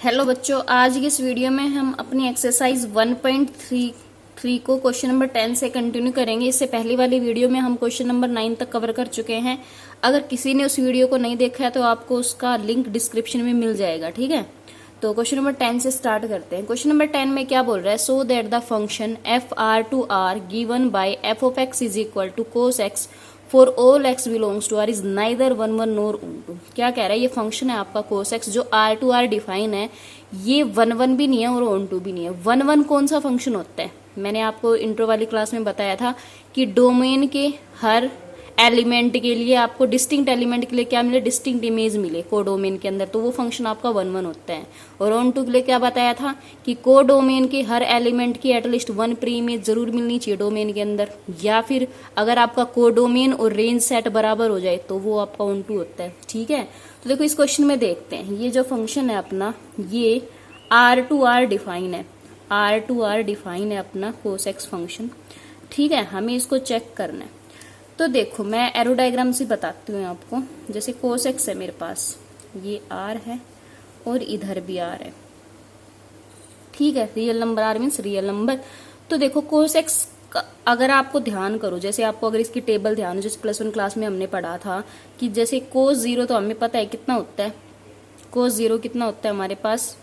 Hello बच्चों, आज की इस वीडियो में हम अपनी एक्सरसाइज 1.33 को क्वेश्चन नंबर 10 से कंटिन्यू करेंगे। इससे पहली वाली वीडियो में हम क्वेश्चन नंबर 9 तक कवर कर चुके हैं। अगर किसी ने उस वीडियो को नहीं देखा है तो आपको उसका लिंक डिस्क्रिप्शन में मिल जाएगा, ठीक है। तो क्वेश्चन नंबर 10 से स्टार्ट करते हैं। क्वेश्चन नंबर 10 में क्या बोल रहा है, so that the function F R to R given by F of x is equal to cos X for all X belongs to R is neither 1 1 nor onto. क्या कह रहा है, ये फंक्शन है आपका कोस एक्स जो R to R define है, ये 1 1 भी नहीं है और ऑन टू भी नहीं है। 1 1 कौन सा फंक्शन होता है, मैंने आपको इंट्रो वाली क्लास में बताया था कि डोमेन के हर एलिमेंट के लिए आपको डिस्टिंक्ट एलिमेंट के लिए क्या मिले, डिस्टिंक्ट इमेज मिले कोडोमेन के अंदर, तो वो फंक्शन आपका 1 1 होता है। और ऑन टू के लिए क्या बताया था कि कोडोमेन के हर एलिमेंट की एटलीस्ट 1 प्री इमेज जरूर मिलनी चाहिए डोमेन के अंदर, या फिर अगर आपका कोडोमेन और रेंज सेट बराबर हो जाए तो वो आपका ऑन टू होता है, ठीक है। तो देखो इस क्वेश्चन में देखते हैं, ये जो फंक्शन है अपना, ये आर टू आर डिफाइन है, आर टू आर डिफाइन है अपना कोस एक्स फंक्शन, ठीक है। हमें इसको चेक करना है। तो देखो मैं एरो डायग्राम से बताती हूँ आपको। जैसे कोस एक्स है मेरे पास, ये आर है और इधर भी आर है, ठीक है। Real number R means real number. तो देखो कोस एक्स अगर आपको ध्यान करो, जैसे आपको अगर इसकी टेबल ध्यान हो, जैसे +1 क्लास में हमने पढ़ा था कि जैसे कोस 0 तो हमें पता है कितना होता है, कोस 0 कितना होता है हमारे पास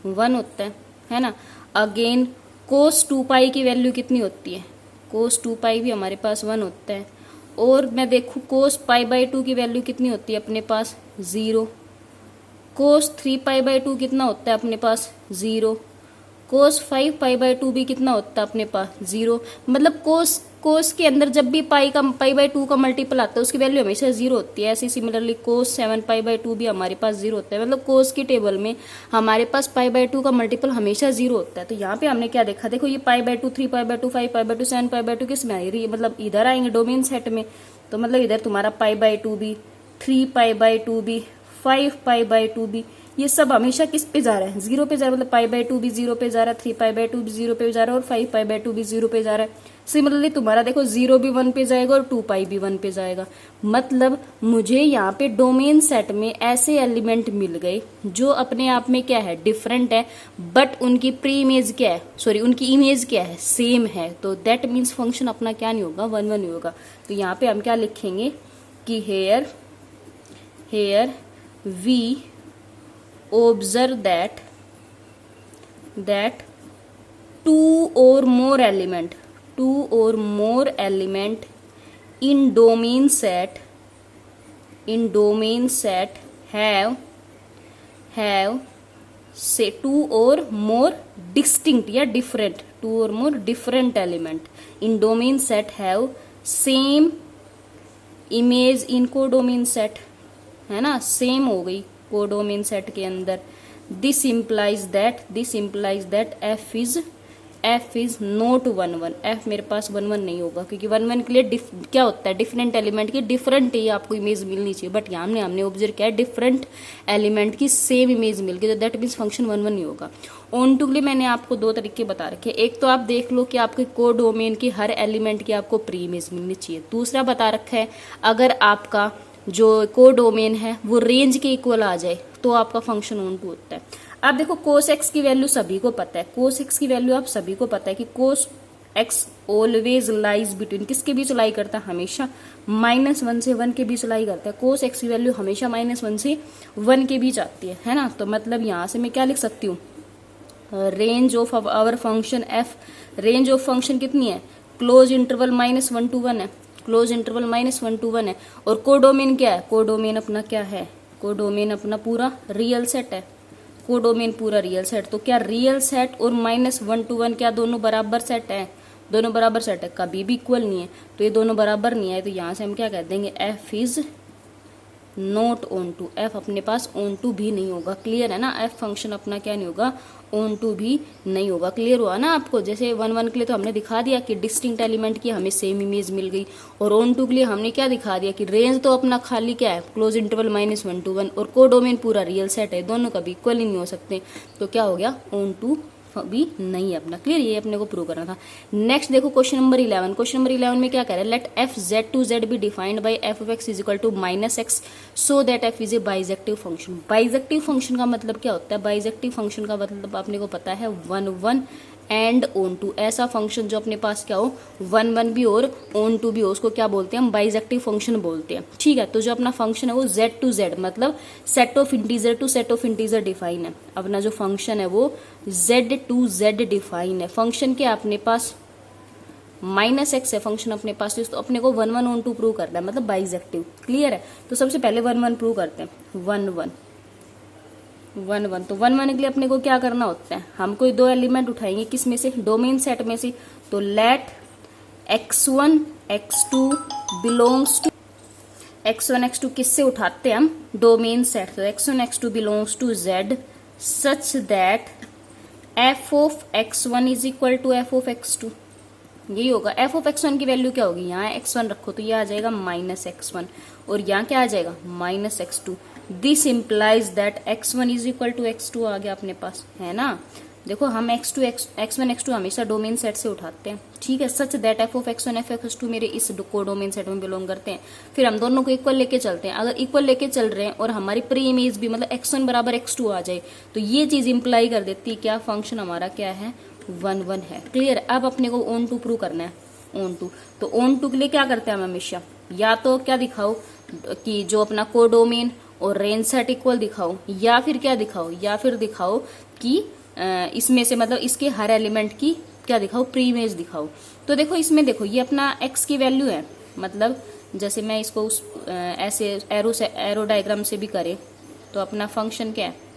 1 होता है ना। अगेन कोस 2 पाई की वैल्यू कितनी होती है, कोस 2 पाई भी हमारे पास 1 होता है। और मैं देखूं कोस पाई बाई 2 की वैल्यू कितनी होती है अपने पास 0। कोस 3 पाई बाई 2 कितना होता है अपने पास 0। कोस 5 पाई बाई 2 भी कितना होता है अपने पास 0। मतलब कोस के अंदर जब भी पाई बाई 2 का मल्टीपल आता है उसकी वैल्यू हमेशा 0 होती है। ऐसे सिमिलरली कोस 7 पाई बाई 2 भी हमारे पास 0 होता है। मतलब कोस की टेबल में हमारे पास पाई बाई 2 का मल्टीपल हमेशा 0 होता है। तो यहाँ पे हमने क्या देखा, देखो ये pi by 2, 3 pi by 2, 5 pi by 2, 7 pi by 2 किस में आएगी, मतलब इधर आएंगे डोमेन सेट में। तो मतलब इधर तुम्हारा पाई बाई 2 भी, 3 पाई बाई 2 भी, 5 पाई बाई 2 भी, ये सब हमेशा किस पे जा रहा है, 0 पे जा रहा है। मतलब पाई बाई 2 भी 0 पे जा रहा है, 3 पाई बाई 2 भी 0 पे जा रहा है और 5 पाई बाई 2 भी 0 पे जा रहा है। सिमिलरली तुम्हारा देखो 0 भी 1 पे जाएगा और 2 पाई भी 1 पे जाएगा। मतलब मुझे यहाँ पे डोमेन सेट में ऐसे एलिमेंट मिल गए जो अपने आप में क्या है, डिफरेंट है, बट उनकी प्री इमेज क्या है, सॉरी उनकी इमेज क्या है, सेम है। तो दैट मीन्स फंक्शन अपना क्या नहीं होगा, 1 1 नहीं होगा। तो यहाँ पे हम क्या लिखेंगे कि here we observe that two or more element in domain set have say two or more distinct या different, two or more different element in domain set have same image in codomain set, है ना, same हो गई codomain set के अंदर। This implies that F is not 1 1। F मेरे पास 1 1 नहीं होगा क्योंकि 1 1 के लिए क्या होता है, डिफरेंट एलिमेंट की डिफरेंट ही आपको इमेज मिलनी चाहिए। बट यहाँ हमने ऑब्जर्व किया डिफरेंट एलिमेंट की सेम इमेज मिल गई, तो दैट मीन्स फंक्शन 1 1 नहीं होगा। ऑन टू के लिए मैंने आपको 2 तरीके बता रखे। एक तो आप देख लो कि आपके कोडोमेन की हर एलिमेंट की आपको प्री इमेज मिलनी चाहिए। दूसरा बता रखा है अगर आपका जो कोडोमेन है वो रेंज के इक्वल आ जाए तो आपका फंक्शन ऑन टू होता है। अब देखो कोस एक्स की वैल्यू सभी को पता है, कोस एक्स की वैल्यू आप सभी को पता है कि cos x always lies between, किसके बीच लाई करता है, हमेशा -1 से 1 के बीच लाई करता है। कोस एक्स की वैल्यू हमेशा -1 से 1 के बीच आती है ना। तो मतलब यहां से मैं क्या लिख सकती हूँ, range of our function F, range of function कितनी है, क्लोज इंटरवल -1 to 1 है, क्लोज इंटरवल -1 to 1 है। और कोडोमेन क्या है, कोडोमेन अपना क्या है, कोडोमेन अपना पूरा रियल सेट है, कोडोमेन पूरा रियल सेट। तो क्या रियल सेट और -1 to 1 क्या दोनों बराबर सेट है, दोनों बराबर सेट है, कभी भी इक्वल नहीं है। तो ये दोनों बराबर नहीं है, तो यहां से हम क्या कह देंगे, F is not onto, F अपने पास ऑन टू भी नहीं होगा। क्लियर है ना, एफ फंक्शन अपना क्या नहीं होगा, ऑन टू भी नहीं होगा। क्लियर हुआ ना आपको। जैसे 1 1 के लिए तो हमने दिखा दिया कि डिस्टिंक्ट एलिमेंट की हमें सेम इमेज मिल गई, और ऑन टू के लिए हमने क्या दिखा दिया कि रेंज तो अपना खाली क्या है, क्लोज इंटरवल -1 to 1, और कोडोमेन पूरा रियल सेट है, दोनों कभी इक्वल ही नहीं हो सकते। तो क्या हो गया, ऑन टू भी नहीं है अपना। क्लियर, ये अपने को प्रूव करना था। नेक्स्ट देखो क्वेश्चन नंबर 11। क्वेश्चन नंबर 11 में क्या कह रहा है, let F Z to Z be defined by F of x is equal to minus X so that F is a bijective function. Bijective function का मतलब क्या होता है, बाइजेक्टिव फंक्शन का मतलब अपने को पता है 1 1 एंड ऑन टू। ऐसा फंक्शन जो अपने पास क्या हो 1 1 भी और ऑन टू भी हो, उसको क्या बोलते हैं, हम बाइजेक्टिव फंक्शन बोलते हैं। ठीक है, तो जो अपना फंक्शन है वो जेड टू जेड मतलब set of integer to set of integer define है। अपना जो फंक्शन है वो जेड टू जेड डिफाइन है। फंक्शन क्या अपने पास माइनस एक्स है फंक्शन अपने पास, तो अपने को 1 1 ऑन टू प्रूव करना है मतलब बाइजेक्टिव। क्लियर है, तो सबसे पहले 1 1 प्रूव करते हैं। 1 1 1 1, तो 1 1 के लिए अपने को क्या करना होता है, हम कोई दो एलिमेंट उठाएंगे, किस में से, डोमेन सेट में से। तो let x1 x2 belongs to, x1 x2 किससे उठाते हैं हम, डोमेन सेट। तो x1 x2 belongs to z such that f of x1 is equal to f of x2। यही होगा। f ऑफ x1 की वैल्यू क्या होगी, यहाँ x1 रखो तो ये आ जाएगा माइनस x1 और यहाँ क्या आ जाएगा minus x2। This implies that x1 is equal to x2 आ गया अपने पास, है ना। देखो हम x1 x2 हमेशा डोमेन सेट से उठाते हैं। ठीक है, सच that f of x1 f of x2 मेरे इस को डोमेन सेट में बिलोंग करते हैं। फिर हम दोनों को इक्वल लेके चलते हैं। अगर इक्वल लेके चल रहे हैं और हमारी प्री इमेज भी मतलब x1 बराबर x2 आ जाए तो ये चीज इंप्लाई कर देती है क्या, फंक्शन हमारा क्या है 1 1 है। क्लियर, अब अपने को ऑन टू प्रूव करना है। ऑन टू, तो ऑन टू के लिए क्या करते हैं हम हमेशा, या तो क्या दिखाओ कि जो अपना कोडोमेन और रेंज सेट इक्वल दिखाओ, या फिर क्या दिखाओ, या फिर दिखाओ कि इसमें से मतलब इसके हर एलिमेंट की क्या दिखाओ, प्री इमेज दिखाओ। तो देखो इसमें देखो ये अपना x की वैल्यू है, मतलब जैसे मैं इसको उस ऐसे एरो डायग्राम से भी करे तो अपना फंक्शन क्या है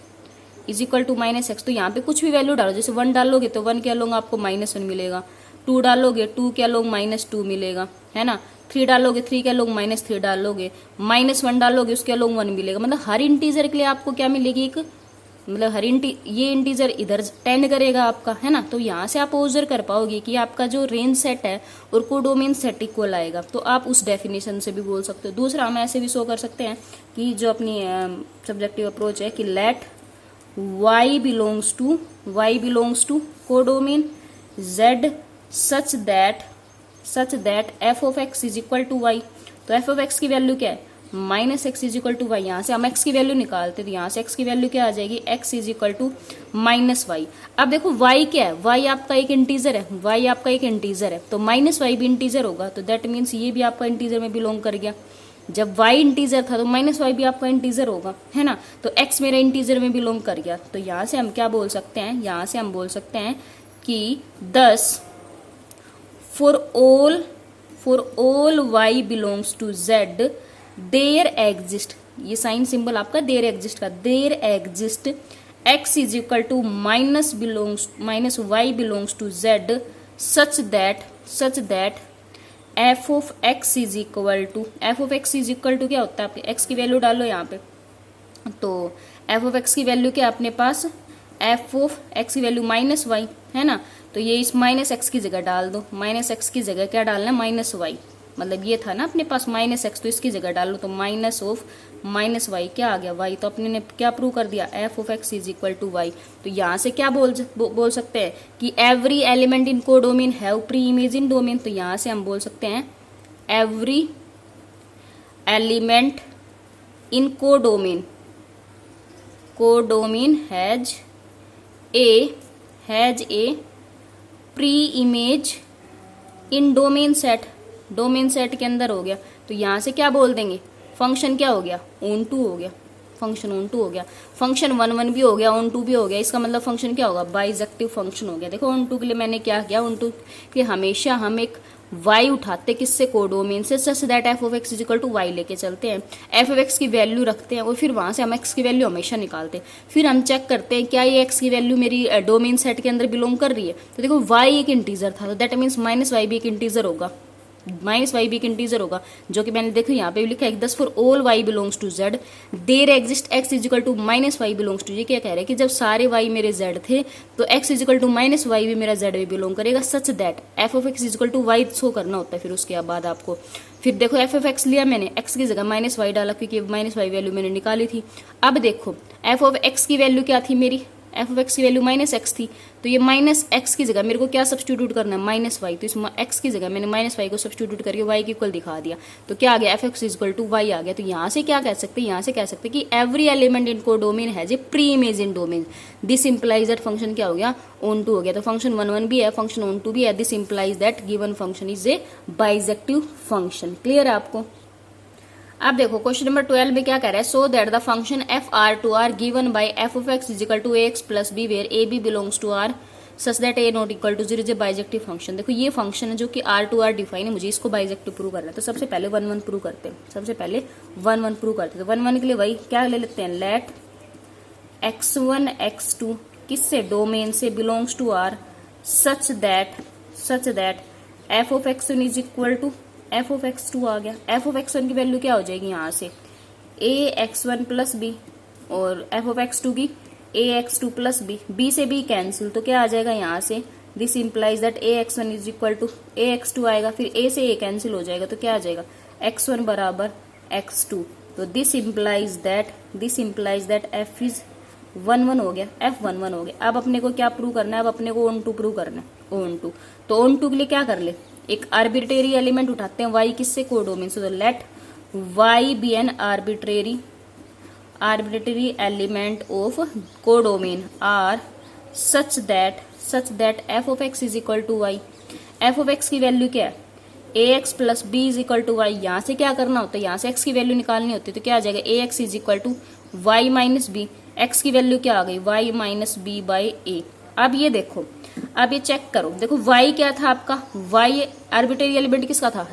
is equal to minus x. तो यहाँ पे कुछ भी वैल्यू डालो, जैसे 1 डालोगे तो 1 क्या लोग आपको -1 मिलेगा, 2 डालोगे 2 क्या लोग -2 मिलेगा, है ना। 3 डालोगे 3 क्या लोग -3 डालोगे, -1 डालोगे उसके लोग 1 मिलेगा। मतलब हर इंटीजर के लिए आपको क्या मिलेगी, एक मतलब हर ये इंटीजर इधर टेंड करेगा आपका, है ना। तो यहाँ से आप ऑब्जर्व कर पाओगे कि आपका जो रेंज सेट है और कोडोमेन सेट इक्वल आएगा। तो आप उस डेफिनेशन से भी बोल सकते हो। दूसरा हम ऐसे भी शो कर सकते हैं कि जो अपनी सब्जेक्टिव अप्रोच है कि late y belongs to codomain z such that f of x is equal to y। तो f of x की वैल्यू क्या है -x is equal to Y. यहाँ से हम x की वैल्यू निकालते तो यहाँ से x की वैल्यू क्या आ जाएगी, x is equal to -y। अब देखो y क्या है, y आपका एक इंटीजर है, y आपका एक इंटीजर है, तो -y भी इंटीजर होगा, तो दैट मीन्स ये भी आपका इंटीजर में बिलोंग कर गया। जब y इंटीजर था तो -y भी आपका इंटीजर होगा, है ना। तो x मेरा इंटीजर में बिलोंग कर गया। तो यहाँ से हम क्या बोल सकते हैं, यहाँ से हम बोल सकते हैं कि 10 for all y belongs to z there exist, ये साइन सिंबल आपका देयर एग्जिस्ट का, there exist x is equal to -y belongs to z such that f of x is equal to, f of x is equal to क्या होता है, आपके x की value डालो यहाँ पे। तो f ऑफ x की वैल्यू क्या अपने पास, f ऑफ x की वैल्यू -y है ना। तो ये इस -x की जगह डाल दो, -x की जगह क्या डालना है -y, मतलब ये था ना अपने पास -x, तो इसकी जगह डाल लो। तो माइनस ऑफ -y क्या आ गया y, तो अपने ने क्या प्रूव कर दिया f of x is equal to y। तो यहाँ से क्या बोल सकते हैं कि every element in codomain have preimage in domain. तो यहाँ से हम बोल सकते हैं every element in codomain has a preimage in domain set के अंदर हो गया। तो यहाँ से क्या बोल देंगे, फंक्शन क्या हो गया, ऑन टू हो गया, फंक्शन ऑन टू हो गया, फंक्शन 1 1 भी हो गया, ऑन टू भी हो गया। इसका मतलब फंक्शन क्या होगा, बाइजेक्टिव फंक्शन हो गया। देखो ऑन टू के लिए मैंने क्या किया, ऑन टू के लिए हमेशा हम एक y उठाते किससे, कोडोमेन से, such that f of x is equal to y लेके चलते हैं, f ऑफ x की वैल्यू रखते हैं और फिर वहां से हम x की वैल्यू हमेशा निकालते हैं। फिर हम चेक करते हैं क्या ये x की वैल्यू मेरी डोमेन सेट के अंदर बिलोंग कर रही है। तो देखो y एक इंटीजर था, तो दैट मीन्स -y भी एक इंटीजर होगा, -y भी एक इंटीजर होगा, जो कि मैंने देखो यहाँ पे भी लिखा है 10 for all y belongs to z there exist x is equal to -y belongs to. ये क्या कह रहे हैं कि जब सारे y मेरे z थे तो x is equal to -y भी मेरा z भी बिलोंग करेगा, such that f of x is equal to y show करना होता है। फिर उसके बाद आपको फिर देखो f ऑफ x लिया मैंने, x की जगह -y डाला क्योंकि -y वैल्यू मैंने निकाली थी। अब देखो f ऑफ x की वैल्यू क्या थी मेरी एफ ऑफ एक्स की वैल्यू माइनस एक्स थी, तो ये माइनस एक्स की जगह मेरे को क्या सब्स्टिट्यूट करना है, माइनस वाई। तो इस एक्स की जगह मैंने माइनस वाई को सब्स्टिट्यूट करके वाई के इक्वल दिखा दिया, तो क्या आ गया, F X equal to Y आ गया। तो यहाँ से क्या कह सकते हैं, यहाँ से कह सकते हैं कि every element in codomain has a preimage in domain. This implies that function क्या हो गया, ऑन टू हो गया। तो फंक्शन 1 1 भी है, फंक्शन ऑन टू भी है। This implies that given function is a bijective function. Clear है आपको। अब देखो क्वेश्चन नंबर 12 में क्या कह रहा है, so that the function F R to R given by F of x is equal to A x plus b where a b belongs to R such that a not equal to 0 is a bijective function. देखो ये function है जो कि are to R define है, मुझे इसको bijective prove करना है। तो सबसे पहले 1 1 प्रूव करते हैं, सबसे पहले 1 1 प्रूव करते हैं। 1 1 के लिए वही क्या ले लेते हैं, लेट x1 x2 किससे, डोमेन से, belongs to R such that F of X one is equal to F of X two आ गया। एफ ऑफ एक्स वन की वैल्यू क्या हो जाएगी यहाँ से, A X one plus B, और एफ ऑफ एक्स टू की A X two plus B, B से बी कैंसिल, तो क्या आ जाएगा यहाँ से, this implies that A X one is equal to A X to आएगा, फिर ए से ए कैंसिल हो जाएगा, तो क्या आ जाएगा, एक्स वन बराबर एक्स टू। तो this implies that F is 1 1 हो गया, एफ 1 1 हो गया। अब अपने को क्या प्रूव करना है, अब अपने को ऑन टू प्रूव करना है, ऑन टू। तो ऑन टू के लिए क्या कर ले, एक आर्बिट्रेरी एलिमेंट उठाते हैं वाई किससे, कोडोमेन से। तो let Y be an arbitrary element of codomain R such that F of x is equal to Y. F of X की वैल्यू क्या है, A x plus B is equal to Y. यहाँ से क्या करना होता है, यहाँ से एक्स की वैल्यू निकालनी होती है, तो क्या आ जाएगा, A X is equal to Y minus B. X की वैल्यू क्या आ गई, Y minus B by A. अब ये देखो, अब ये चेक करो, देखो y क्या था आपका, y आर्बिट्रेरी एलिमेंट किसका था,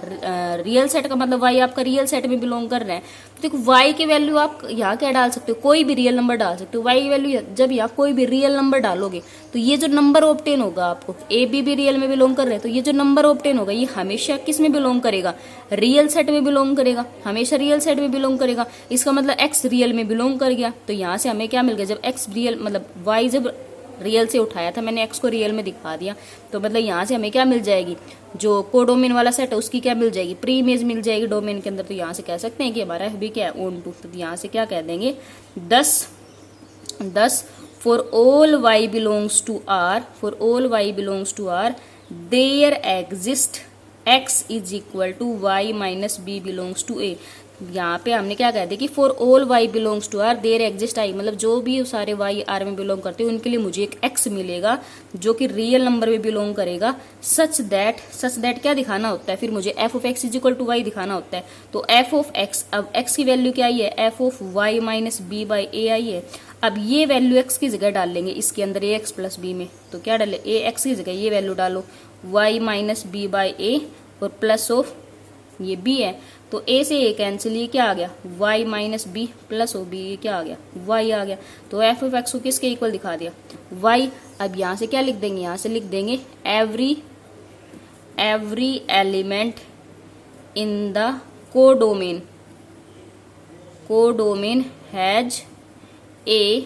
रियल सेट का, मतलब y आपका रियल सेट में बिलोंग कर रहा है। तो देखो y की वैल्यू आप यहाँ क्या डाल सकते हो, कोई भी रियल नंबर डाल सकते हो। y की वैल्यू जब यहाँ कोई भी रियल नंबर डालोगे तो ये जो नंबर ऑब्टेन होगा आपको, ए बी भी रियल में बिलोंग कर रहे हैं, तो ये जो नंबर ऑब्टेन होगा ये हमेशा किस में बिलोंग करेगा, रियल सेट में बिलोंग करेगा, हमेशा रियल सेट में बिलोंग करेगा। इसका मतलब x रियल में बिलोंग कर गया। तो यहाँ से हमें क्या मिल गया, जब x रियल मतलब y जब रियल से उठाया था, मैंने एक्स को रियल में दिखा दिया, तो मतलब यहाँ से हमें क्या मिल जाएगी, जो कोडोमेन वाला सेट है उसकी क्या मिल जाएगी, प्री इमेज मिल जाएगी डोमेन के अंदर। तो यहाँ से कह सकते हैं कि हमारा भी क्या है, ऑन टू। तो यहाँ से क्या कह देंगे, 10 for all Y belongs to R there exist X is equal to Y minus B belongs to A. यहाँ पे हमने क्या कह दिया कि for all Y belongs to R there exist I, मतलब जो भी सारे वाई आर में बिलोंग करते हैं उनके लिए मुझे एक एक्स मिलेगा जो कि रियल नंबर में बिलोंग करेगा। सच दैट क्या दिखाना होता है, फिर मुझे F of x is equal to Y दिखाना होता है। तो एफ ऑफ एक्स, अब एक्स की वैल्यू क्या आई है, F of Y minus B by A आई है। अब ये वैल्यू एक्स की जगह डाल लेंगे इसके अंदर, ए एक्स प्लस बी में। तो क्या डाले, ए एक्स की जगह ये वैल्यू डालो, वाई माइनस बी बाई ए, और प्लस ऑफ ये बी है, तो ए से ए कैंसिल, ये क्या आ गया, y minus b plus o b, ये क्या आ गया, y आ गया। तो एफ ऑफ एक्स को किसके इक्वल दिखा दिया, y। अब यहाँ से क्या लिख देंगे, यहाँ से लिख देंगे every element in the codomain has a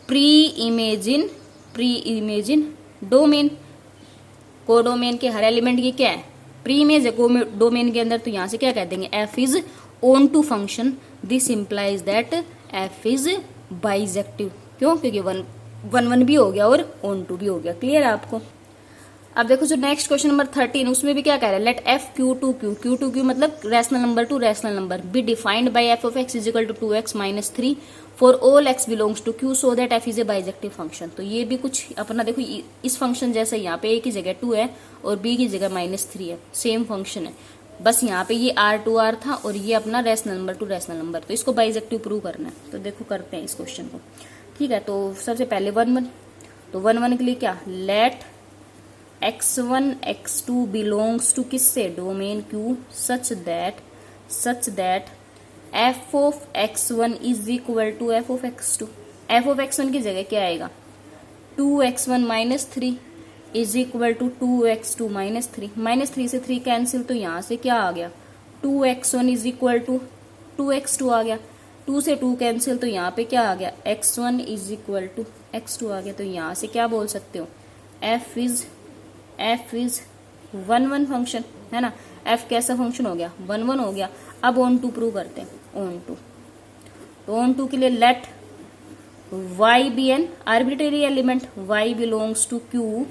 preimage in domain. Codomain के हर एलिमेंट की क्या है, प्री इमेज है डोमेन के अंदर। तो यहाँ से क्या कह देंगे, F is onto function, this implies that F is bijective. क्यों, क्योंकि 1 1 भी हो गया और ऑन टू भी हो गया। क्लियर है आपको। अब देखो जो नेक्स्ट क्वेश्चन नंबर 13, उसमें भी क्या कह रहा है, let F Q to Q मतलब rational number to rational number be defined by F of x is equal to 2x minus 3 for all X belongs to Q so that F is a bijective function. तो ये भी कुछ अपना देखो इस function जैसे, यहाँ पे ए की जगह 2 है और बी की जगह -3 है, सेम फंक्शन है, बस यहाँ पे ये R2R था और ये अपना rational number to rational number. तो इसको बाइजेक्टिव प्रूव करना है। तो देखो करते हैं इस क्वेश्चन को, ठीक है। तो सबसे पहले 1 1, तो 1 1 के लिए क्या, let x1 x2 belongs to किससे, domain Q such that f of x1 is equal to f of x2। f of x1 की जगह क्या आएगा, 2x1 minus 3 is equal to 2x2 minus 3, -3 से 3 कैंसिल, तो यहाँ से क्या आ गया, 2x1 is equal to 2x2 आ गया, 2 से 2 कैंसिल, तो यहाँ पे क्या आ गया, x1 is equal to x2 आ गया। तो यहाँ से क्या बोल सकते हो, f इज 1 1 फंक्शन है ना। f कैसा फंक्शन हो गया, 1 1 हो गया। अब ऑन टू प्रूव करते हैं, ऑन टू। तो ऑन टू के लिए late y be an arbitrary element, y belongs to q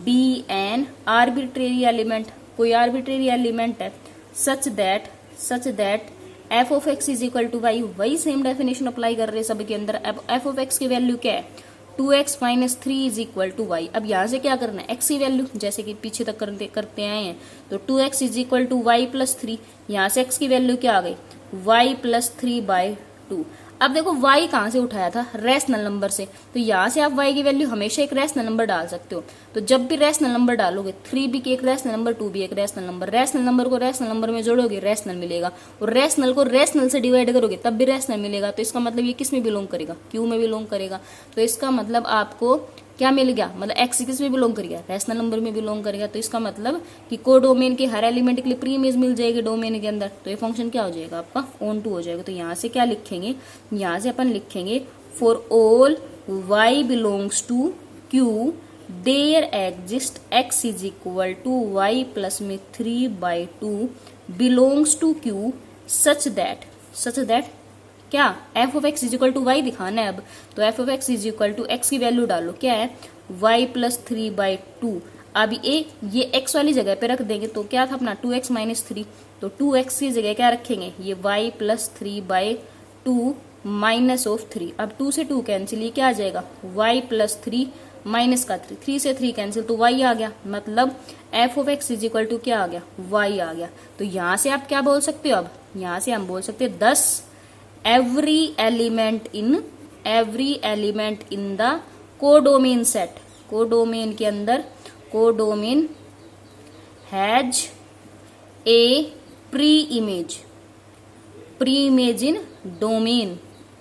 be an arbitrary element, कोई arbitrary element है, such that f of x is equal to y, वही same definition apply कर रहे हैं सबके अंदर। अब f of x की वैल्यू क्या है, 2x minus 3 is equal to y. अब यहाँ से क्या करना है, x की वैल्यू जैसे कि पीछे तक करते आए हैं, तो 2x is equal to y plus 3, यहाँ से x की वैल्यू क्या आ गई, y प्लस 3/2। अब देखो y कहाँ से उठाया था, रैशनल नंबर से, तो यहाँ से आप y की वैल्यू हमेशा एक रैशनल नंबर डाल सकते हो। तो जब भी रैशनल नंबर डालोगे, 3 भी एक रैशनल नंबर, 2 भी एक रैशनल नंबर को रैशनल नंबर में जोड़ोगे, रैशनल मिलेगा, और रैशनल को रैशनल से डिवाइड करोगे तब भी रैशनल मिलेगा। तो इसका मतलब ये किस में बिलोंग करेगा, क्यू में बिलोंग करेगा। तो इसका मतलब आपको क्या मिल गया, मतलब एक्स किस में बिलोंग करेगा, रैशनल नंबर में बिलोंग करेगा। तो इसका मतलब कि कोडोमेन के हर एलिमेंट के लिए प्री इमेज मिल जाएगी डोमेन के अंदर, तो ये फंक्शन क्या हो जाएगा आपका ऑन टू हो जाएगा। तो यहाँ से क्या लिखेंगे, यहाँ से अपन लिखेंगे for all y belongs to q there exist x is equal to y plus में 3/2 belongs to q such that क्या f of x is equal to Y दिखाना है। अब तो f of x is equal to x की value डालो, क्या है y प्लस 3/2। अब ये x वाली जगह पे रख देंगे, तो क्या था अपना 2x माइनस 3, तो 2x की जगह क्या रखेंगे, ये y प्लस 3/2 माइनस ऑफ 3। अब 2 से 2 कैंसिल, ये क्या आ जाएगा y प्लस 3 माइनस का 3 से 3 कैंसिल, तो y आ गया। मतलब f of x is equal to क्या आ गया, y आ गया। तो यहाँ से आप क्या बोल सकते हो, अब यहाँ से हम बोल सकते हैं 10 every element in the codomain set, codomain के अंदर codomain has a preimage in domain,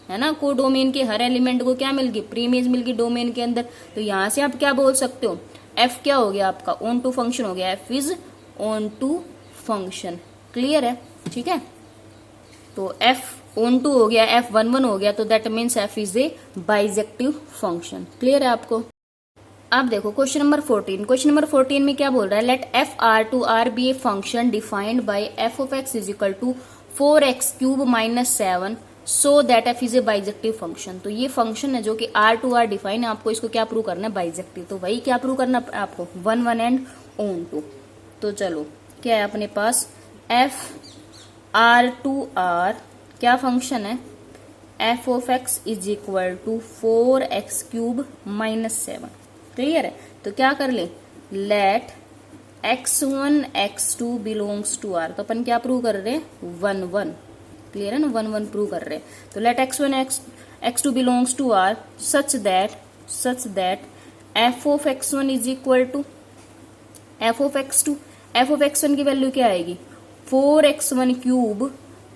है ना। कोडोमेन के हर एलिमेंट को क्या मिल गई, प्री इमेज मिल गई डोमेन के अंदर। तो यहां से आप क्या बोल सकते हो, f क्या हो गया आपका ऑन टू फंक्शन हो गया, f is onto function. Clear है, ठीक है। तो f ऑन टू हो गया, f11 हो गया, तो that means f is a bijective function. Clear है आपको। अब देखो क्वेश्चन नंबर 14। क्वेश्चन नंबर 14 में क्या बोल रहा है, let f R to R be a function defined by F of x is equal to 4x³ minus 7 so that F is a bijective function. तो ये फंक्शन है जो कि आर टू आर डिफाइन है, आपको इसको क्या प्रूव करना है, बाइजेक्टिव। तो वही क्या प्रूव करना है आपको, 1 1 एंड ऑन टू। तो चलो क्या है अपने पास, एफ आर टू आर क्या फंक्शन है, F of x is equal to 4x³ minus 7। Clear है। तो क्या कर ले, late x1 x2 belongs to r। तो अपन क्या प्रूव कर रहे हैं, 1 1। क्लियर है ना, 1 1 प्रूव कर रहे हैं। तो let x1 x2 belongs to r such that f of x1 is equal to f of x2। f of x1 की वैल्यू क्या आएगी, 4x1³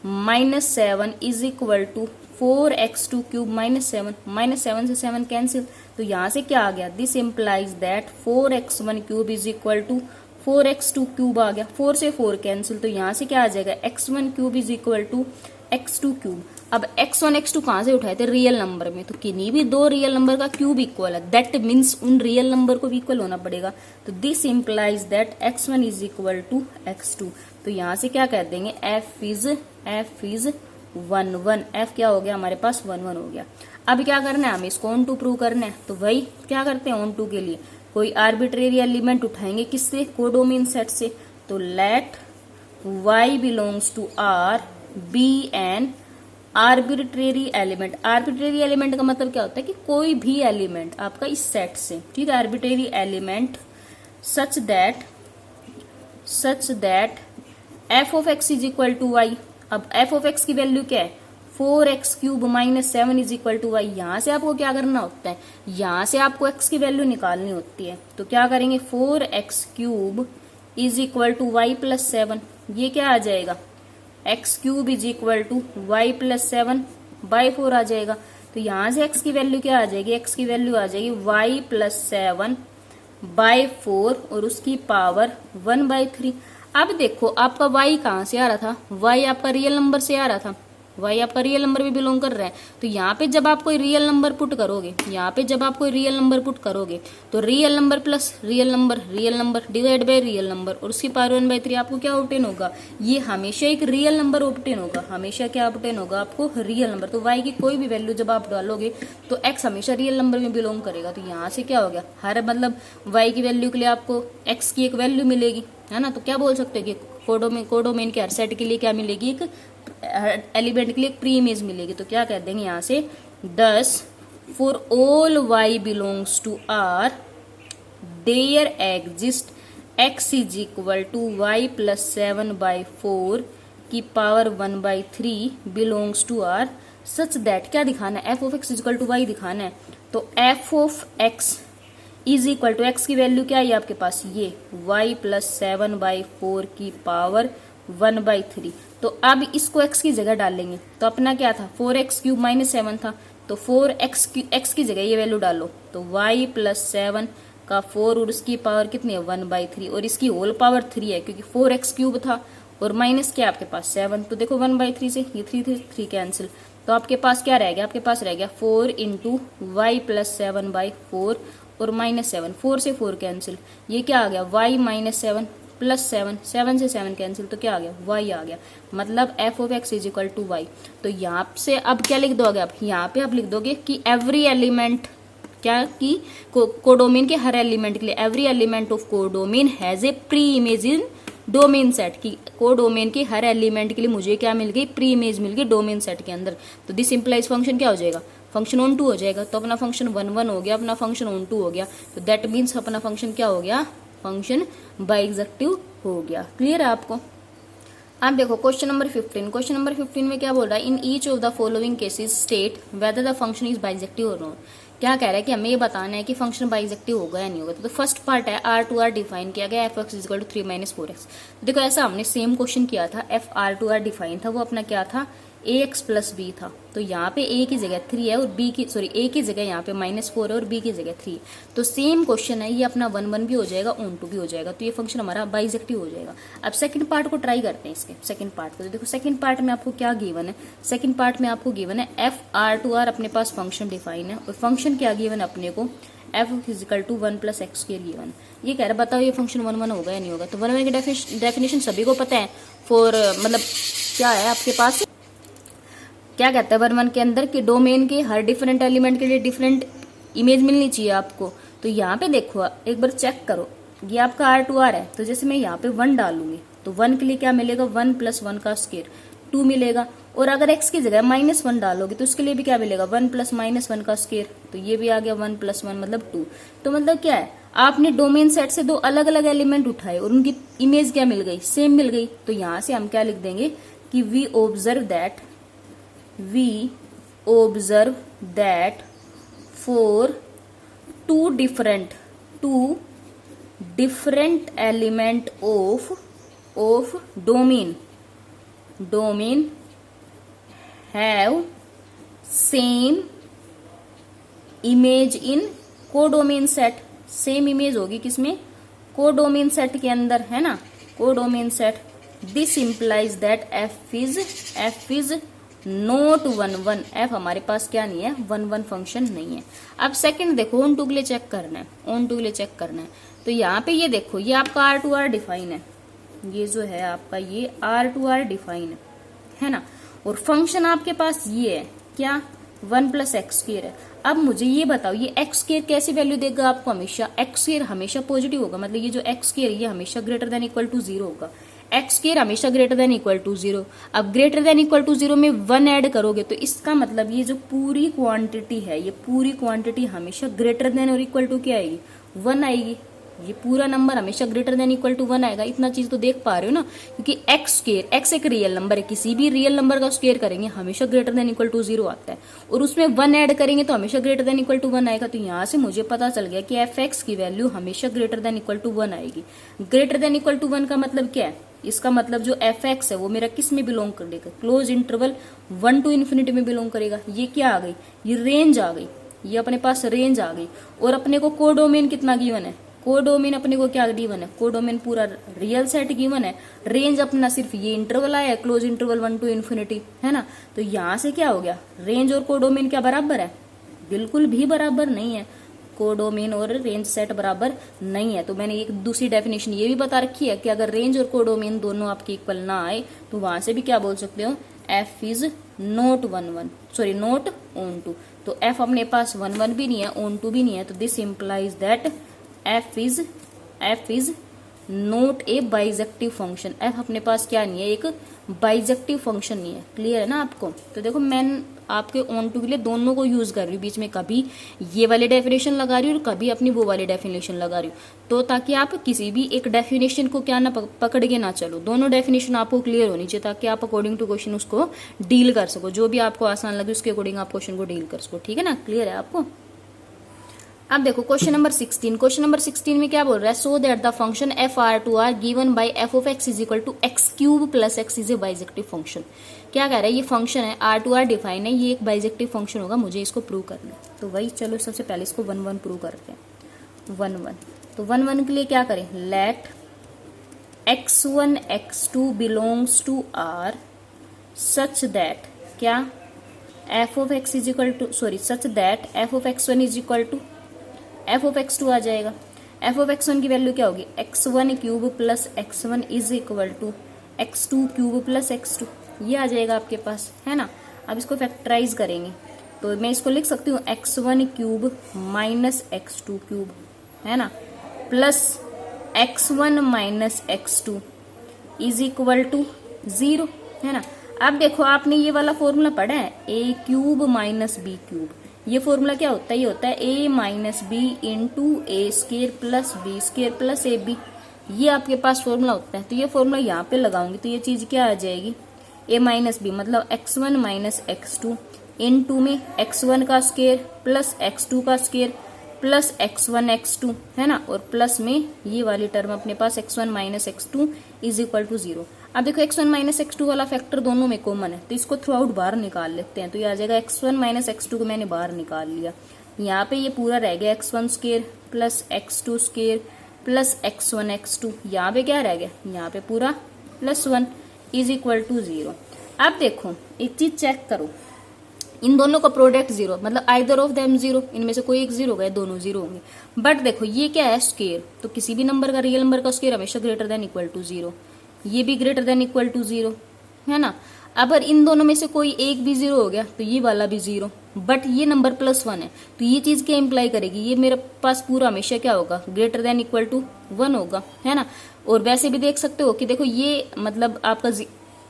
minus 7 is equal to 4x2³ minus 7, minus 7 से 7 कैंसिल। तो यहां से क्या आ गया, this implies that 4x1³ is equal to 4x2³ आ गया, 4 से 4 कैंसिल। तो यहां से क्या आ जाएगा, x1³ is equal to x2³। अब x1 x2 कहां से उठाए थे, रियल नंबर में। तो किन्हीं भी दो रियल नंबर का क्यूब इक्वल है, दैट मीन्स उन रियल नंबर को भी इक्वल होना पड़ेगा। तो this implies that x1 is equal to x2। तो यहां से क्या कर देंगे, f इज 1 1, f क्या हो गया हमारे पास 1 1 हो गया। अब क्या करना है, हमें इसको ऑन टू प्रूव करना है। तो वही क्या करते हैं, ऑन टू के लिए कोई आर्बिट्रेरी एलिमेंट उठाएंगे, किससे, कोडोमेन सेट से। तो let y belongs to r be an arbitrary element. Arbitrary element का मतलब क्या होता है कि कोई भी एलिमेंट आपका इस सेट से, ठीक है, arbitrary element such that f of x is equal to y। अब f ऑफ x की वैल्यू क्या है, 4x³ minus 7 is equal to y। यहां से आपको क्या करना होता है, यहां से आपको x की वैल्यू निकालनी होती है। तो क्या करेंगे, 4x³ is equal to y plus 7। ये क्या आ जाएगा, x³ is equal to y plus 7/4 आ जाएगा। तो यहां से x की वैल्यू क्या आ जाएगी, x की वैल्यू आ जाएगी y प्लस 7/4 और उसकी पावर 1/3। अब देखो आपका y कहां से आ रहा था, y आपका रियल नंबर से आ रहा था, y आपका रियल नंबर में बिलोंग कर रहा है। तो यहाँ पे जब आप कोई रियल नंबर पुट करोगे, यहाँ पे जब आप कोई रियल नंबर पुट करोगे तो real number plus real number divide by real number और उसकी पावर 1/3 आपको क्या ऑब्टेन होगा, ये हमेशा एक रियल नंबर ऑब्टेन होगा, हमेशा क्या ऑब्टेन होगा आपको, रियल नंबर। तो y की कोई भी वैल्यू जब आप डालोगे तो x हमेशा रियल नंबर में बिलोंग करेगा। तो यहाँ से क्या हो गया, हर मतलब y की वैल्यू के लिए आपको x की एक वैल्यू मिलेगी, है ना। तो क्या बोल सकते हो कि कोडोमेन के हर सेट के लिए क्या मिलेगी, एक एलिमेंट के लिए एक प्री इमेज मिलेगी। तो क्या कह देंगे यहाँ से, 10 for all y belongs to R there exist x is equal to y plus 7/4 की power 1/3 belongs to R such that, क्या दिखाना है, f of x is equal to y दिखाना है। तो f of x is equal to x की value क्या है आपके पास, ये y प्लस 7/4 की पावर 1/3। तो अब इसको x की जगह डालेंगे तो अपना क्या था, 4x³ माइनस 7 था, तो 4x की जगह ये वैल्यू डालो तो y प्लस 7 का 4 और उसकी पावर कितनी है 1/3 और इसकी होल पावर 3 है क्योंकि 4x³ था और माइनस क्या आपके पास 7। तो देखो 1/3 से ये 3 कैंसिल, तो आपके पास क्या रह गया, आपके पास रह गया 4 इंटू वाई प्लस 7/4 और माइनस 7, 4 से 4 कैंसिल, ये क्या आ गया y माइनस 7 प्लस 7, 7 से 7 कैंसिल, तो क्या आ गया y आ गया। मतलब f of x is equal to y। तो यहाँ से अब क्या लिख दोगे आप, यहाँ पे आप लिख दोगे कि एवरी एलिमेंट क्या की कोडोमेन के हर एलिमेंट के लिए, every element of codomain has a preimage in domain set की, कोडोमेन के हर एलिमेंट के लिए मुझे क्या मिल गई, प्री इमेज मिल गई डोमेन सेट के अंदर। तो दिस इंप्लाइज फंक्शन क्या हो जाएगा, फंक्शन ऑन टू हो जाएगा। तो अपना फंक्शन 1 हो गया, अपना फंक्शन ऑन टू हो गया। तो दैट मीन्स अपना फंक्शन क्या हो गया, फंक्शन बाइजेक्टिव हो गया। क्लियर है आपको। अब देखो क्वेश्चन नंबर 15, क्वेश्चन नंबर 15 में क्या बोल रहा है, in each of the following cases state whether the function is bijective और नॉट। क्या कह रहा है कि हमें ये बताना है कि फंक्शन बाइजेक्टिव होगा या नहीं होगा। तो फर्स्ट पार्ट है R2R डिफाइन किया गया, f(x) is equal to 3 - 4x। देखो ऐसा हमने सेम क्वेश्चन किया था, f R2R डिफाइन था, वो अपना क्या था, ax प्लस b था। तो यहाँ पे a की जगह 3 है और b की a की जगह यहाँ पे -4 है और b की जगह 3। तो सेम क्वेश्चन है, ये अपना 1 भी हो जाएगा, ऑन टू भी हो जाएगा। तो ये फंक्शन हमारा बाइजेक्टिव हो जाएगा। अब सेकंड पार्ट को ट्राई करते हैं, इसके सेकंड पार्ट को। तो देखो सेकंड पार्ट में आपको क्या गिवन है, सेकंड पार्ट में आपको गिवन है f R2R अपने पास फंक्शन डिफाइन है और फंक्शन क्या गिवन है अपने को, f is equal to 1 + x² given. ये कह रहा है बताओ ये फंक्शन 1 होगा या नहीं होगा। तो 1 की डेफिनेशन सभी को पता है, फॉर मतलब क्या है आपके पास, क्या कहता है 1 के अंदर कि डोमेन के हर डिफरेंट एलिमेंट के लिए डिफरेंट इमेज मिलनी चाहिए आपको। तो यहाँ पे देखो एक बार चेक करो, ये आपका R2R है, तो जैसे मैं यहाँ पे 1 डालूंगी तो 1 के लिए क्या मिलेगा, 1 + 1 का स्क्वायर 2 मिलेगा। और अगर x की जगह -1 डालोगे तो उसके लिए भी क्या मिलेगा, 1 + -1 का स्क्वायर, तो ये भी आ गया 1 + 1 मतलब 2। तो मतलब क्या है, आपने डोमेन सेट से 2 अलग अलग एलिमेंट उठाए और उनकी इमेज क्या मिल गई, सेम मिल गई। तो यहाँ से हम क्या लिख देंगे कि we observe that for two different element of domain have same image in codomain set. Same image होगी किसमें, कोडोमेन सेट के अंदर, है ना, codomain set. This implies that f is not 1 f हमारे पास क्या नहीं है, 1 फंक्शन नहीं है। अब सेकंड देखो, ऑन टू के लिए चेक करना है, ऑन टू के लिए चेक करना है। तो यहाँ पे ये देखो, ये आपका R2R डिफाइन है, ये जो है आपका ये R2R डिफाइन है ना, और फंक्शन आपके पास ये है क्या, 1 + x² है। अब मुझे ये बताओ ये x² कैसी वैल्यू देगा आपको, हमेशा x² हमेशा पॉजिटिव होगा, मतलब ये जो x² ये हमेशा ग्रेटर देन इक्वल टू 0 होगा, x² हमेशा ग्रेटर देन इक्वल टू 0। अब ग्रेटर देन इक्वल टू 0 में 1 ऐड करोगे तो इसका मतलब ये जो पूरी क्वांटिटी है, ये पूरी क्वांटिटी हमेशा ग्रेटर देन और इक्वल टू क्या आएगी, 1 आएगी। ये पूरा नंबर हमेशा ग्रेटर देन इक्वल टू 1 आएगा। इतना चीज तो देख पा रहे हो ना, क्योंकि x एक रियल नंबर है, किसी भी रियल नंबर का स्क्वायर करेंगे हमेशा ग्रेटर देन इक्वल टू 0 आता है, और उसमें 1 ऐड करेंगे तो हमेशा ग्रेटर देन इक्वल टू 1 आएगा। तो यहाँ से मुझे पता चल गया कि f(x) की वैल्यू हमेशा ग्रेटर देन इक्वल टू 1 आएगी। ग्रेटर देन इक्वल टू 1 का मतलब क्या है, इसका मतलब जो f(x) है वो मेरा किस में बिलोंग करेगा, क्लोज इंटरवल 1 to ∞ में बिलोंग करेगा। ये क्या आ गई, ये रेंज आ गई, ये अपने पास रेंज आ गई। और अपने को कोडोमेन कितना गिवन है, कोडोमेन अपने को क्या गिवन है, कोडोमेन पूरा रियल सेट गिवन है, रेंज अपना सिर्फ ये इंटरवल आया है, क्लोज इंटरवल 1 to इन्फिनिटी, है ना। तो यहां से क्या हो गया, रेंज और कोडोमेन क्या बराबर है, बिल्कुल भी बराबर नहीं है, कोडोमेन और रेंज सेट बराबर नहीं है। तो मैंने एक दूसरी डेफिनेशन ये भी बता रखी है कि अगर रेंज और कोडोमेन दोनों आपके इक्वल ना आए तो वहां से भी क्या बोल सकते हो, f is not 1 1, not onto. तो एफ अपने पास 1 1 भी नहीं है, ऑन टू भी नहीं है, तो this implies that F is not a bijective function. F अपने पास क्या नहीं है, एक बाइजेक्टिव फंक्शन नहीं है। क्लियर है ना आपको। तो देखो मैं आपके ऑन टू के लिए दोनों को यूज कर रही हूँ, बीच में कभी ये वाली डेफिनेशन लगा रही हूँ और कभी अपनी वो वाली डेफिनेशन लगा रही हूँ, तो ताकि आप किसी भी एक डेफिनेशन को क्या ना पकड़ के ना चलो, दोनों डेफिनेशन आपको क्लियर होनी चाहिए ताकि आप अकॉर्डिंग टू क्वेश्चन उसको डील कर सको, जो भी आपको आसान लगे उसके अकॉर्डिंग आप क्वेश्चन को डील कर सको। ठीक है ना, क्लियर है आपको। अब देखो क्वेश्चन नंबर 16, क्वेश्चन नंबर 16 में क्या बोल रहा है, so that the function F R to R given by F of x is equal to x cube plus x is a bijective function. क्या कह रहा है, ये फंक्शन है आर टू आर डिफाइन है, ये एक बाइजेक्टिव फंक्शन होगा, मुझे इसको प्रूव करना है। तो वही चलो सबसे पहले इसको 1 1 प्रूव करते हैं। 1 1 तो 1 1 के लिए क्या करें, let x1 x2 belongs to R such that क्या F of x is equal to such that F of x1 is equal to F of x2 आ जाएगा। एफ ऑफ x1 की वैल्यू क्या होगी, x1 cube plus x1 is equal to x2 cube plus x2, ये आ जाएगा आपके पास, है ना। अब इसको फैक्टराइज करेंगे तो मैं इसको लिख सकती हूँ x1 cube minus x2 cube, है ना, plus x1 minus x2 is equal to 0, है ना। अब देखो आपने ये वाला फॉर्मूला पढ़ा है, a cube minus b cube, ये फॉर्मूला क्या होता है, ये होता है a minus b into a square plus b square plus a b, ये आपके पास फॉर्मूला होता है। तो ये फॉर्मूला यहाँ पे लगाऊंगी तो ये चीज क्या आ जाएगी, a माइनस बी मतलब x1 माइनस x2 इंटू में x1 का स्केयर प्लस x2 का स्केयर प्लस x1 x2, है ना, और प्लस में ये वाली टर्म अपने पास x1 minus x2 is equal to 0। अब देखो x1 माइनस x2 वाला फैक्टर दोनों में कॉमन है तो इसको थ्रू आउट बाहर निकाल लेते हैं। तो ये आ जाएगा x1 माइनस x2 को मैंने बाहर निकाल लिया, यहाँ पे ये पूरा रह गया x1 square plus x2 square plus x1 x2, यहाँ पे क्या रह गया, यहाँ पे पूरा प्लस 1 इज इक्वल टू 0। अब देखो एक चीज चेक करो, इन दोनों का प्रोडक्ट 0 मतलब आइदर ऑफ देम 0, इनमें से कोई एक 0 होगा, दोनों 0 होंगे। बट देखो ये क्या है, स्केयर, तो किसी भी नंबर का रियल नंबर का स्केयर हमेशा ग्रेटर देन इक्वल टू 0, ये भी ग्रेटर देन इक्वल टू 0, है ना। अगर इन दोनों में से कोई एक भी 0 हो गया तो ये वाला भी 0, बट ये नंबर प्लस 1 है तो ये चीज क्या इंप्लाई करेगी, ये मेरे पास पूरा हमेशा क्या होगा, ग्रेटर देन इक्वल टू 1 होगा, है ना। और वैसे भी देख सकते हो कि देखो ये मतलब आपका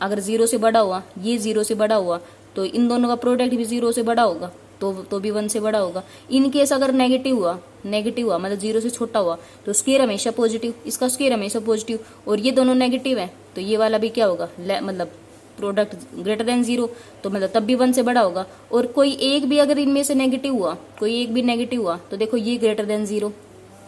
अगर 0 से बड़ा हुआ, ये 0 से बड़ा हुआ तो इन दोनों का प्रोडक्ट भी 0 से बड़ा होगा, तो भी 1 से बड़ा होगा। इन केस अगर नेगेटिव हुआ मतलब 0 से छोटा हुआ तो स्केयर हमेशा पॉजिटिव, इसका स्केयर हमेशा पॉजिटिव, और ये दोनों नेगेटिव है तो ये वाला भी क्या होगा, मतलब प्रोडक्ट ग्रेटर देन 0, तो मतलब तब भी 1 से बड़ा होगा। और कोई एक भी अगर इनमें से नेगेटिव हुआ, कोई एक भी नेगेटिव हुआ तो देखो ये ग्रेटर देन 0,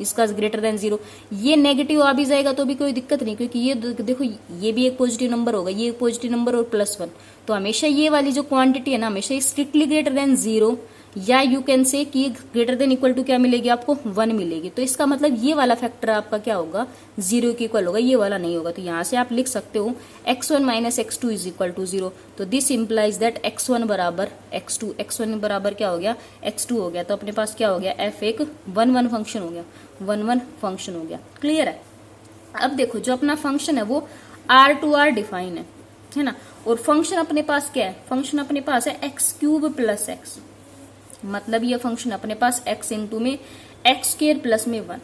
इसका ग्रेटर देन 0, ये नेगेटिव आ भी जाएगा तो भी कोई दिक्कत नहीं, क्योंकि ये देखो ये भी एक पॉजिटिव नंबर होगा, ये एक पॉजिटिव नंबर और प्लस 1, तो हमेशा ये वाली जो क्वांटिटी है ना हमेशा स्ट्रिक्टली ग्रेटर देन 0, या यू कैन से कि ग्रेटर देन इक्वल टू क्या मिलेगी आपको, 1 मिलेगी। तो इसका मतलब ये वाला फैक्टर आपका क्या होगा, 0 के इक्वल होगा, ये वाला नहीं होगा। तो यहाँ से आप लिख सकते हो x1 minus x2 is equal to 0, तो दिस इंप्लाइज दैट x1 बराबर x2, x1 बराबर क्या हो गया, x2 हो गया। तो अपने पास क्या हो गया, f एक 1 1 फंक्शन हो गया, 1 1 फंक्शन हो गया। क्लियर है। अब देखो जो अपना फंक्शन है वो R टू R डिफाइन है ना, और फंक्शन अपने पास क्या है, फंक्शन अपने पास है x क्यूब प्लस x, मतलब ये फंक्शन अपने पास x इंटू में एक्स स्क्वायर प्लस में 1,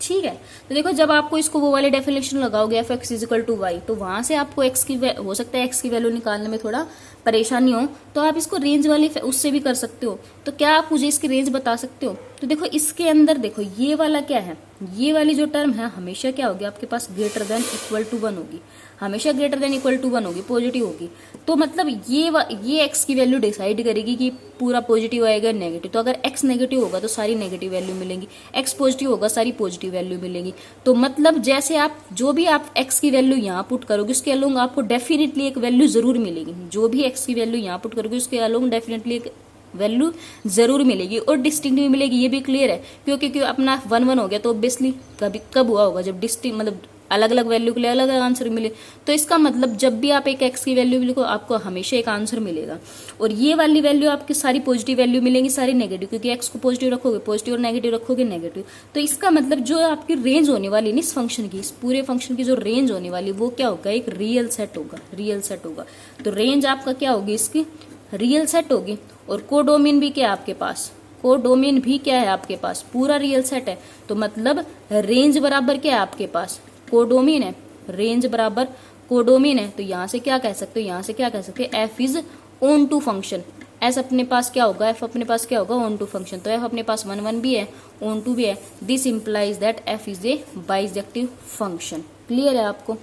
ठीक है। तो देखो जब आपको इसको वो वाले डेफिनेशन लगाओगे f x is equal to y, तो वहां से आपको एक्स की हो सकता है एक्स की वैल्यू निकालने में थोड़ा परेशानी हो, तो आप इसको रेंज वाली उससे भी कर सकते हो। तो क्या आप मुझे इसकी रेंज बता सकते हो? तो देखो इसके अंदर देखो ये वाला क्या है, ये वाली जो टर्म है हमेशा क्या होगी आपके पास, ग्रेटर देन इक्वल टू 1 होगी, हमेशा ग्रेटर देन इक्वल टू 1 होगी, पॉजिटिव होगी। तो मतलब ये एक्स की वैल्यू डिसाइड करेगी कि पूरा पॉजिटिव आएगा नेगेटिव। तो अगर एक्स नेगेटिव होगा तो सारी नेगेटिव वैल्यू मिलेंगी, एक्स पॉजिटिव होगा सारी पॉजिटिव वैल्यू मिलेगी। तो मतलब जैसे आप जो भी आप एक्स की वैल्यू यहाँ पुट करोगे उसके अलोंग आपको डेफिनेटली एक वैल्यू जरूर मिलेगी, जो भी एक्स की वैल्यू यहाँ पुट करोगे उसके अलोंग डेफिनेटली एक वैल्यू जरूर मिलेगी और डिस्टिंक्ट भी मिलेगी, ये भी क्लियर है। क्योंकि अपना 1 1 हो गया तो ऑब्वियसली कभी कब हुआ होगा जब डिस्टिंक्ट मतलब अलग अलग वैल्यू के लिए अलग अलग आंसर मिले। तो इसका मतलब जब भी आप एक एक्स की वैल्यू लिखो आपको हमेशा एक आंसर मिलेगा। और ये वाली वैल्यू आपकी सारी पॉजिटिव वैल्यू मिलेंगी, सारी नेगेटिव, क्योंकि एक्स को पॉजिटिव रखोगे पॉजिटिव और नेगेटिव रखोगे नेगेटिव। तो इसका मतलब जो आपकी रेंज होने वाली है इस फंक्शन की, इस पूरे फंक्शन की जो रेंज होने वाली वो क्या होगा, एक रियल सेट होगा, रियल सेट होगा। तो रेंज आपका क्या होगी, इसकी रियल सेट होगी। और कोडोमेन भी क्या है आपके पास, कोडोमेन भी क्या है आपके पास, पूरा रियल सेट है। तो मतलब रेंज बराबर क्या है आपके पास, कोडोमेन है, रेंज बराबर कोडोमेन है। तो यहां से क्या कह सकते हो, यहां से क्या कह सकते हैं, f is onto function. एस अपने पास क्या होगा, एफ अपने पास क्या होगा, ऑन टू फंक्शन। तो एफ अपने पास 1 1 भी है, ऑन टू भी है। This implies that F is a bijective function. Clear है आपको।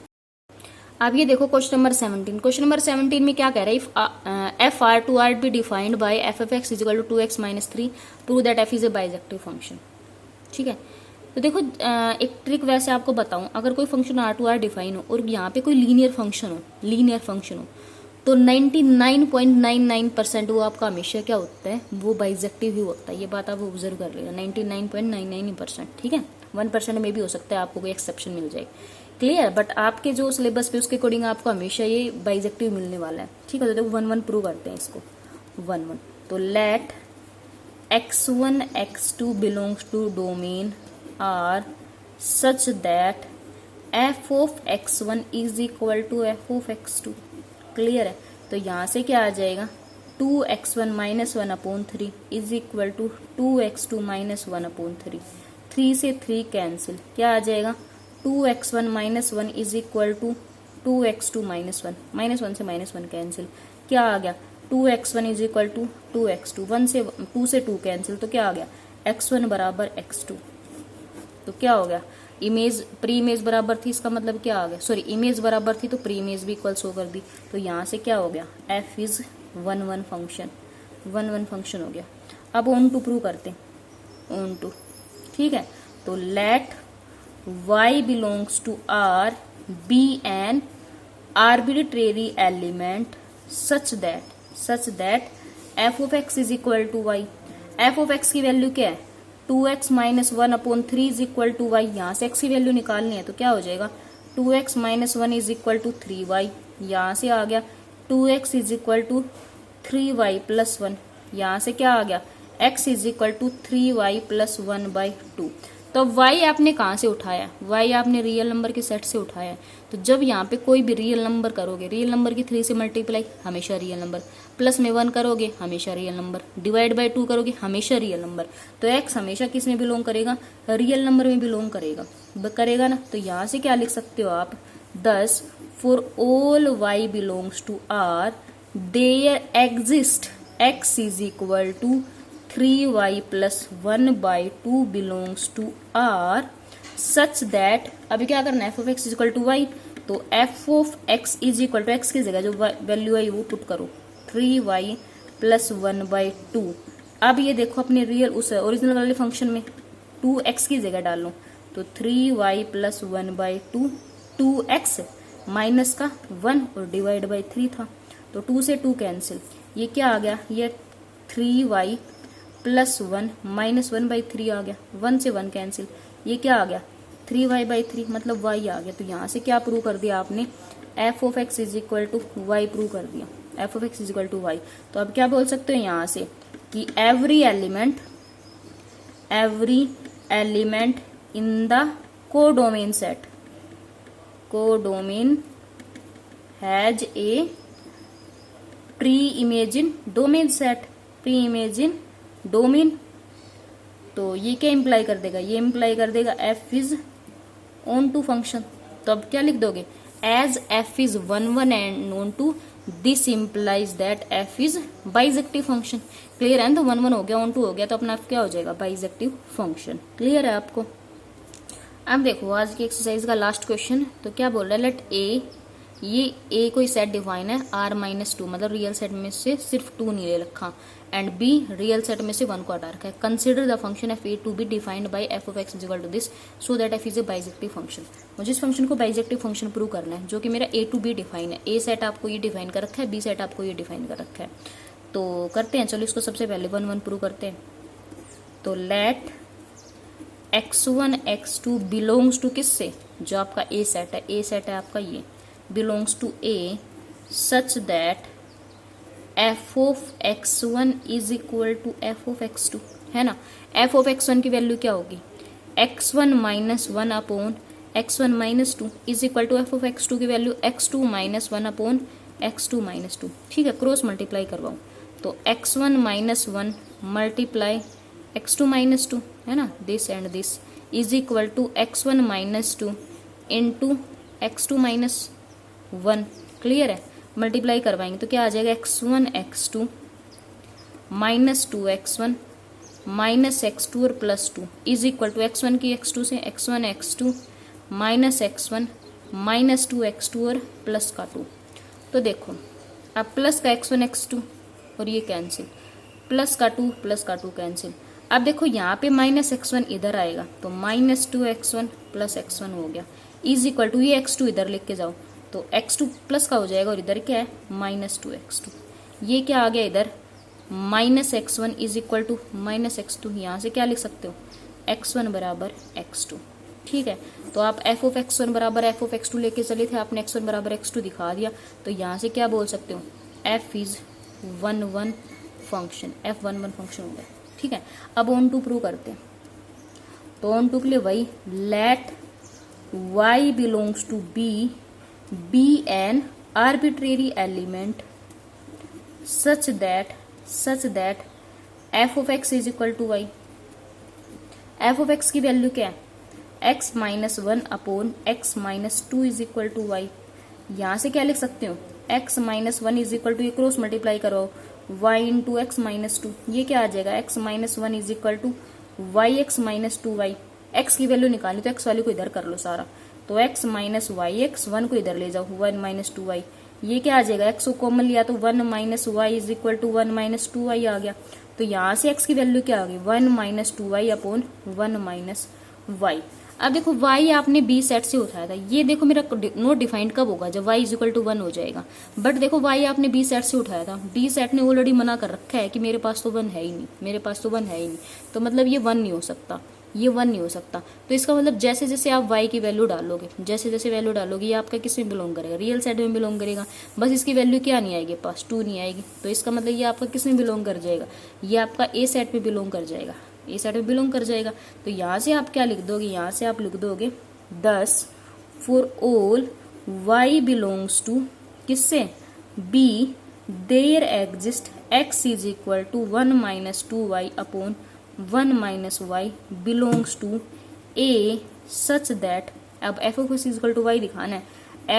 अब ये देखो क्वेश्चन नंबर 17। क्वेश्चन नंबर 17 में क्या कह रहा है, if f R to R be defined by f f x is equal to 2x - 3 prove that F is a bijective function. ठीक है, तो देखो एक ट्रिक वैसे आपको बताऊं, अगर कोई function R to R define हो और यहाँ पे कोई लीनियर फंक्शन हो तो 99.99% वो आपका हमेशा क्या होता है, वो बाइजेक्टिव ही होता है। ये बात आप ऑब्जर्व कर लेगा, 99.99%। ठीक है, 1% में भी हो सकता है आपको कोई एक्सेप्शन मिल जाए। क्लियर, बट आपके जो सिलेबस पे उसके अकॉर्डिंग आपको हमेशा ये बाइजेक्टिव मिलने वाला है। ठीक है, तो देखो 1 1 प्रूव करते हैं इसको। 1 1 तो let x1 x2 belongs to domain R such that f of x1 is equal to f of x2। Clear है, तो यहां से क्या आ जाएगा, 2x1 - 1/3 is equal to 2x2 - 1/3। 3 से 3 कैंसिल, क्या आ जाएगा, 2x1 - 1 is equal to 2x2 - 1, -1 से -1 कैंसिल, क्या आ गया, 2x1 is equal to 2x2, 2 से 2 कैंसिल, तो क्या आ गया, x1 बराबर x2। तो क्या हो गया, इमेज प्री इमेज बराबर थी, इसका मतलब क्या आ गया, सॉरी इमेज बराबर थी तो प्री इमेज भी इक्वल शो कर दी। तो यहां से क्या हो गया, f इज 1 1 फंक्शन, 1 1 फंक्शन हो गया। अब ऑन टू प्रूव करते हैं, ऑन टू। ठीक है, तो let y belongs to r be an arbitrary element such that f of x is equal to y। f of x की वैल्यू क्या है, 2x - 1/3 is equal to y। यहाँ से x की वैल्यू निकालनी है तो क्या हो जाएगा, 2x - 1 is equal to 3y। यहाँ से आ गया 2x is equal to 3y + 1। यहाँ से क्या आ गया, x is equal to 3y + 1/2। तो y आपने कहाँ से उठाया, y आपने रियल नंबर के सेट से उठाया है। तो जब यहाँ पे कोई भी रियल नंबर करोगे, रियल नंबर की 3 से मल्टीप्लाई हमेशा रियल नंबर, प्लस में 1 करोगे हमेशा रियल नंबर, डिवाइड बाय 2 करोगे हमेशा रियल नंबर। तो x हमेशा किस में बिलोंग करेगा, रियल नंबर में बिलोंग करेगा ना। तो यहाँ से क्या लिख सकते हो आप, thus for all y belongs to r there exist x is equal to 3y + 1/2 belongs to r such that, अभी क्या करना है, f of x is equal to y। तो f of x is equal to x की जगह जो value है वो पुट करो, 3y + 1/2। अब ये देखो अपने रियल उस ओरिजिनल वाले फंक्शन में 2x की जगह डाल लो, तो 3y + 1/2, 2x माइनस का 1 और डिवाइड बाई 3 था, तो 2 से 2 कैंसिल, ये क्या आ गया, ये 3y + 1 - 1/3 आ गया, 1 से 1 कैंसिल, ये क्या आ गया, 3y/3 मतलब y आ गया। तो यहाँ से क्या प्रूव कर दिया आपने, f of x is equal to y prove कर दिया, f of x is equal to y। तो अब क्या बोल सकते हो यहाँ से कि every element in the codomain set, codomain has a pre imagine domain set, pre imagine domain. तो ये क्या इंप्लाई कर देगा, ये इंप्लाई कर देगा f is onto function. तो अब क्या लिख दोगे, as f is 1 1 and onto this implies that f is bijective function. Clear है ना, तो 1 1 हो गया, ऑन टू हो गया, तो अपना f क्या हो जाएगा, बाइजेक्टिव फंक्शन। क्लियर है आपको। अब देखो आज की एक्सरसाइज का लास्ट क्वेश्चन, तो क्या बोल रहा है, लेट ए, ये ए कोई सेट डिफाइन है r - 2, मतलब रियल सेट में से सिर्फ 2 नहीं ले रखा, एंड बी रियल सेट में से 1 को हटा रखा है। Consider the function f a to b defined by f of x is equal to this so that f is a bijective function. मुझे इस फंक्शन को बाइजेक्टिव फंक्शन प्रूव करना है, जो कि मेरा a टू बी डिफाइन है। ए set आपको ये डिफाइन कर रखा है, बी सेट आपको ये डिफाइन कर रखा है। तो करते हैं, चलो इसको सबसे पहले 1 1 प्रूव करते हैं। तो let x1 x2 belongs to किससे, जो आपका ए सेट है, ए सेट है आपका ये, belongs to a such that f of x1 is equal to f of x2, है ना। f ऑफ x1 की वैल्यू क्या होगी, x1 minus 1 upon x1 minus 2 is equal to f of x2 की value x2 minus 1 upon x2 minus 2। ठीक है, cross multiply करवाओ तो x1 minus 1 multiply x2 minus 2, है ना, this and this is equal to x1 minus 2 into x2 minus 1। Clear है, multiply करवाएंगे तो क्या आ जाएगा, x1 x2 minus 2x1 minus x2 और plus 2 is equal to x1 की x2 से x1 x2 minus x1 minus 2x2 और प्लस का 2। तो देखो अब प्लस का x1 x2 और ये कैंसिल, प्लस का 2 कैंसिल। अब देखो यहाँ पे माइनस x1 इधर आएगा तो माइनस 2x1 प्लस x1 हो गया इज इक्वल टू ये x2 इधर लिख के जाओ तो x2 प्लस का हो जाएगा और इधर क्या है माइनस 2x2। ये क्या आ गया इधर minus x1 is equal to minus x2। यहाँ से क्या लिख सकते हो x1 बराबर x2। ठीक है, तो आप f ऑफ x1 बराबर f ऑफ x2 लेके चले थे, आपने x1 बराबर x2 दिखा दिया, तो यहाँ से क्या बोल सकते हो f is 1 1 function, f 1 1 function हो गया। ठीक है, अब ऑन टू प्रूव करते हैं। तो ऑन टू के लिए वही let y belongs to be an arbitrary element such that f of x is equal to y। f of x की वैल्यू क्या है x minus 1 upon x minus 2 is equal to y। यहाँ से क्या लिख सकते हो x minus 1 is equal to, ये क्रॉस मल्टीप्लाई करो y इंटू एक्स माइनस 2, ये क्या आ जाएगा x minus 1 is equal to Y x minus 2y। x की वैल्यू निकालनी तो x वाली को इधर कर लो सारा, तो x माइनस वाई एक्स 1 को इधर ले जाओ 1 माइनस 2y। ये क्या आ जाएगा x को कॉमन लिया तो 1 minus y is equal to 1 minus 2y आ गया। तो यहाँ से x की वैल्यू क्या आ गई 1 minus 2y upon 1 minus y। अब देखो y आपने b सेट से उठाया था, ये देखो मेरा नोट डिफाइंड कब होगा जब y इज इक्वल टू 1 हो जाएगा। बट देखो y आपने b सेट से उठाया था, b सेट ने ऑलरेडी मना कर रखा है कि मेरे पास तो 1 है ही नहीं, मेरे पास तो 1 है ही नहीं, तो मतलब ये 1 नहीं हो सकता, ये 1 नहीं हो सकता। तो इसका मतलब जैसे जैसे आप y की वैल्यू डालोगे, जैसे जैसे वैल्यू डालोगे ये आपका किस में बिलोंग करेगा, रियल सेट में बिलोंग करेगा। बस इसकी वैल्यू क्या नहीं आएगी पास 2 नहीं आएगी, तो इसका मतलब ये आपका किस में बिलोंग कर जाएगा, ये आपका ए सेट में बिलोंग कर जाएगा, ए सेट में बिलोंग कर जाएगा। तो यहाँ से आप क्या लिख दोगे, यहाँ से आप लिख दोगे 10 for all y belongs to किससे b there exist x is equal to 1 minus 2y upon 1 minus y belongs to a such that, अब f of x is equal to y दिखाना है,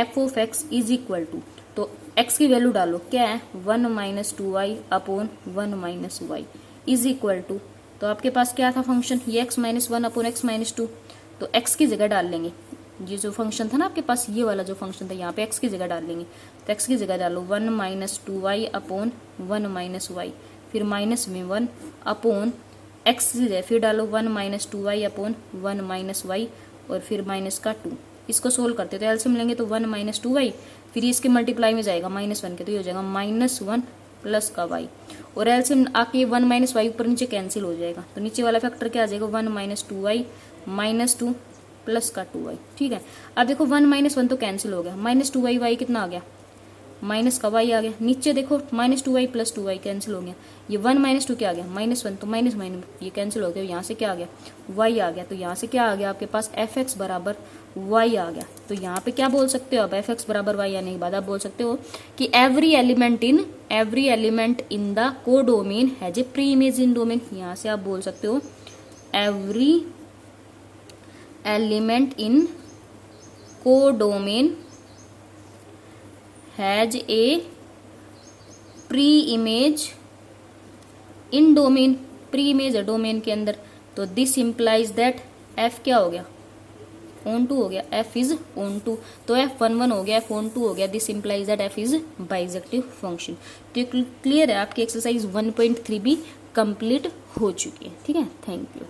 f of x is equal to, तो x की value डालो क्या है 1 minus 2y upon 1 minus y is equal to, तो आपके पास क्या था फंक्शन ये x minus 1 upon x minus 2, तो x की जगह डाल लेंगे, ये जो फंक्शन था ना आपके पास ये वाला जो फंक्शन था यहाँ पे x की जगह डाल लेंगे, तो x की जगह डालो 1 minus 2y upon 1 minus y, फिर माइनस में 1 अपॉन x की जगह फिर डालो 1 minus 2y upon 1 minus y और फिर माइनस का 2। इसको सोल्व करते तो एलसीएम लेंगे तो 1 माइनस 2y, फिर इसके मल्टीप्लाई में जाएगा माइनस 1 के, तो ये हो जाएगा माइनस 1 प्लस का y, और एलसीएम आके 1 माइनस वाई ऊपर नीचे कैंसिल हो जाएगा, तो नीचे वाला फैक्टर क्या आ जाएगा 1 माइनस 2y माइनस 2 प्लस का 2y। ठीक है, अब देखो 1 माइनस 1 तो कैंसिल हो गया, माइनस 2y y कितना आ गया माइनस का y आ गया, नीचे देखो minus 2y plus 2y cancel हो गया, ये 1 माइनस 2 क्या आ गया माइनस 1, तो माइनस माइनस ये कैंसिल हो गया, यहाँ से क्या आ गया y आ गया, तो यहाँ से क्या आ गया आपके पास fx बराबर y आ गया। तो यहाँ पे क्या बोल सकते हो आप fx बराबर y आने के बाद आप बोल सकते हो कि every element in the codomain has a preimage in domain. यहाँ से आप बोल सकते हो every element in codomain has a preimage in domain, pre image है डोमेन के अंदर, तो दिस इंप्लाइज दैट f क्या हो गया ऑन टू हो गया, f इज ऑन टू, तो f 1 1 हो गया, f ऑन टू हो गया, this implies that f is bijective function. तो क्लियर है, आपकी एक्सरसाइज 1.3 भी कंप्लीट हो चुकी है। ठीक है, थैंक यू।